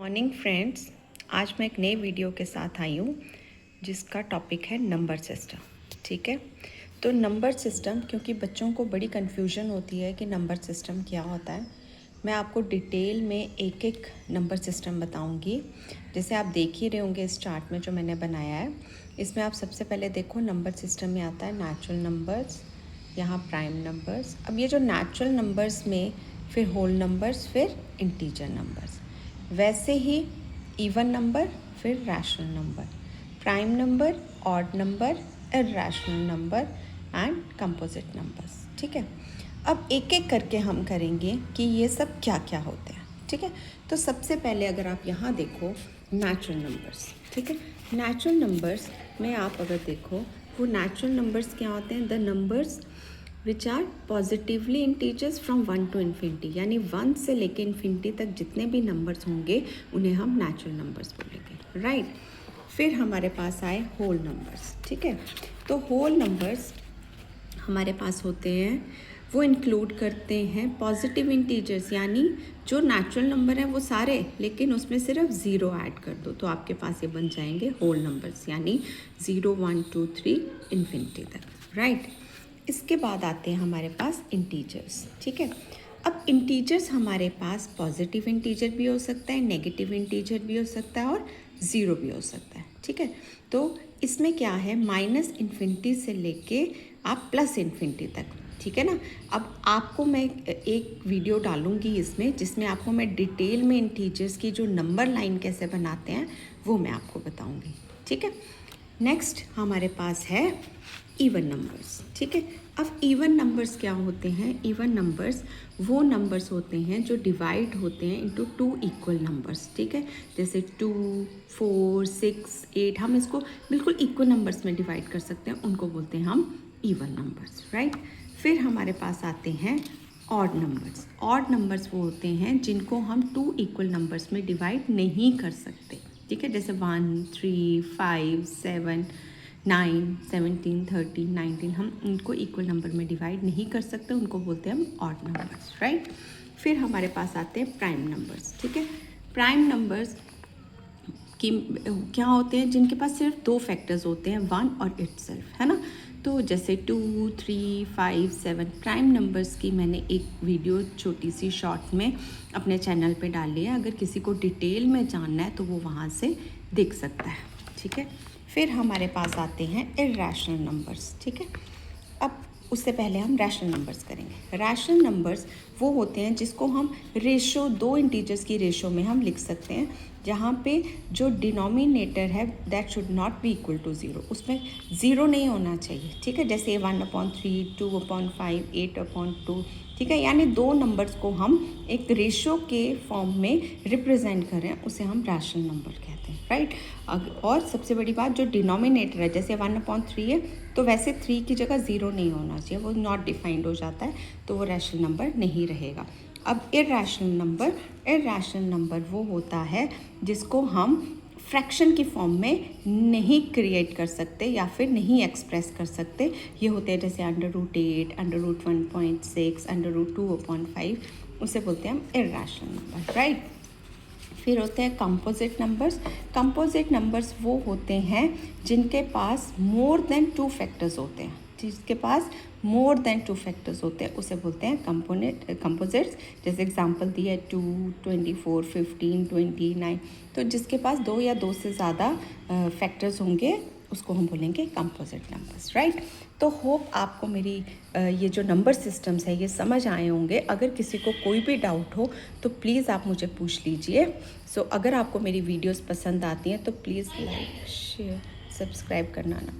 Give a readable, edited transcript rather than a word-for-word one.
Morning friends, आज मैं एक नई वीडियो के साथ आई हूँ जिसका टॉपिक है नंबर सिस्टम। ठीक है, तो नंबर सिस्टम, क्योंकि बच्चों को बड़ी कन्फ्यूजन होती है कि नंबर सिस्टम क्या होता है, मैं आपको डिटेल में एक एक नंबर सिस्टम बताऊंगी। जैसे आप देख ही रहे होंगे इस चार्ट में जो मैंने बनाया है, इसमें आप सबसे पहले देखो नंबर सिस्टम में आता है नेचुरल नंबर्स, यहाँ प्राइम नंबर्स। अब ये जो नेचुरल नंबर्स में फिर होल नंबर्स, फिर इंटीजर नंबर्स, वैसे ही इवन नंबर, फिर rational number, prime number, odd number, irrational number and composite numbers. ठीक है, अब एक एक करके हम करेंगे कि ये सब क्या क्या होते हैं। ठीक है, तो सबसे पहले अगर आप यहाँ देखो नेचुरल नंबर्स। ठीक है, नेचुरल नंबर्स में आप अगर देखो, वो नेचुरल नंबर्स क्या होते हैं? The numbers which are positively integers from 1 to infinity, यानी 1 से लेके इन्फिनिटी तक जितने भी नंबर्स होंगे उन्हें हम नेचुरल नंबर्स बोलेंगे। राइट, फिर हमारे पास आए होल नंबर्स। ठीक है, तो होल नंबर्स हमारे पास होते हैं, वो इंक्लूड करते हैं पॉजिटिव इंटीजर्स, यानी जो नेचुरल नंबर हैं वो सारे, लेकिन उसमें सिर्फ ज़ीरो ऐड कर दो तो आपके पास ये बन जाएंगे होल नंबर्स, यानी 0 1 2 3 इन्फिनिटी तक। राइट, इसके बाद आते हैं हमारे पास इंटीजर्स। ठीक है, अब इंटीजर्स हमारे पास पॉजिटिव इंटीजर भी हो सकता है, नेगेटिव इंटीजर भी हो सकता है और ज़ीरो भी हो सकता है। ठीक है, तो इसमें क्या है, माइनस इन्फिनिटी से लेके आप प्लस इन्फिनिटी तक। ठीक है ना, अब आपको मैं एक वीडियो डालूंगी इसमें, जिसमें आपको मैं डिटेल में इंटीजर्स की जो नंबर लाइन कैसे बनाते हैं वो मैं आपको बताऊंगी। ठीक है, नेक्स्ट हमारे पास है इवन नंबर्स। ठीक है, अब इवन नंबर्स क्या होते हैं? इवन नंबर्स वो नंबर्स होते हैं जो डिवाइड होते हैं इनटू टू इक्वल नंबर्स। ठीक है, जैसे 2 4 6 8, हम इसको बिल्कुल इक्वल नंबर्स में डिवाइड कर सकते हैं, उनको बोलते हैं हम इवन नंबर्स। राइट, फिर हमारे पास आते हैं ऑड नंबर्स। ऑड नंबर्स वो होते हैं जिनको हम टू इक्वल नंबर्स में डिवाइड नहीं कर सकते। ठीक है, जैसे 1 3 5 7 9 17 13 19, हम उनको इक्वल नंबर में डिवाइड नहीं कर सकते, उनको बोलते हैं हम ऑड नंबर्स। राइट, फिर हमारे पास आते हैं प्राइम नंबर्स। ठीक है, प्राइम नंबर्स की क्या होते हैं? जिनके पास सिर्फ दो फैक्टर्स होते हैं, 1 और इटसेल्फ, है ना। तो जैसे 2 3 5 7 प्राइम नंबर्स की मैंने एक वीडियो छोटी सी शॉर्ट में अपने चैनल पे डाली है, अगर किसी को डिटेल में जानना है तो वो वहाँ से देख सकता है। ठीक है, फिर हमारे पास आते हैं इरैशनल नंबर्स। ठीक है, अब उससे पहले हम रैशनल नंबर्स करेंगे। रैशनल नंबर्स वो होते हैं जिसको हम रेशो, दो इंटीजर्स की रेशो में हम लिख सकते हैं, जहाँ पे जो डिनोमिनेटर है that should not be equal to zero, उसमें ज़ीरो नहीं होना चाहिए। ठीक है, जैसे 1/3 2/5 8/2। ठीक है, यानी दो नंबर्स को हम एक रेशो के फॉर्म में रिप्रेजेंट करें, उसे हम रैशनल नंबर कहते हैं। राइट, और सबसे बड़ी बात, जो डिनोमिनेटर है, जैसे 1/3 है तो वैसे 3 की जगह ज़ीरो नहीं होना चाहिए, वो नॉट डिफाइंड हो जाता है, तो वो रैशनल नंबर नहीं रहेगा। अब इरैशनल नंबर वो होता है जिसको हम फ्रैक्शन की फॉर्म में नहीं क्रिएट कर सकते या फिर नहीं एक्सप्रेस कर सकते। ये होते हैं जैसे √8, √1.6, √2/5, उसे बोलते हैं हम इरैशनल नंबर। राइट, फिर होते हैं कंपोजिट नंबर्स। कंपोजिट नंबर्स वो होते हैं जिनके पास मोर देन 2 फैक्टर्स होते हैं, जिसके पास मोर देन 2 फैक्टर्स होते हैं, उसे बोलते हैं कंपोजिट्स। जैसे एग्जांपल दिया है 2 24 15 29, तो जिसके पास दो या दो से ज़्यादा फैक्टर्स होंगे उसको हम बोलेंगे कंपोजिट नंबर्स। राइट, तो होप आपको मेरी ये जो नंबर सिस्टम्स है ये समझ आए होंगे। अगर किसी को कोई भी डाउट हो तो प्लीज़ आप मुझे पूछ लीजिए। सो अगर आपको मेरी वीडियोस पसंद आती हैं तो प्लीज़ लाइक शेयर सब्सक्राइब करना ना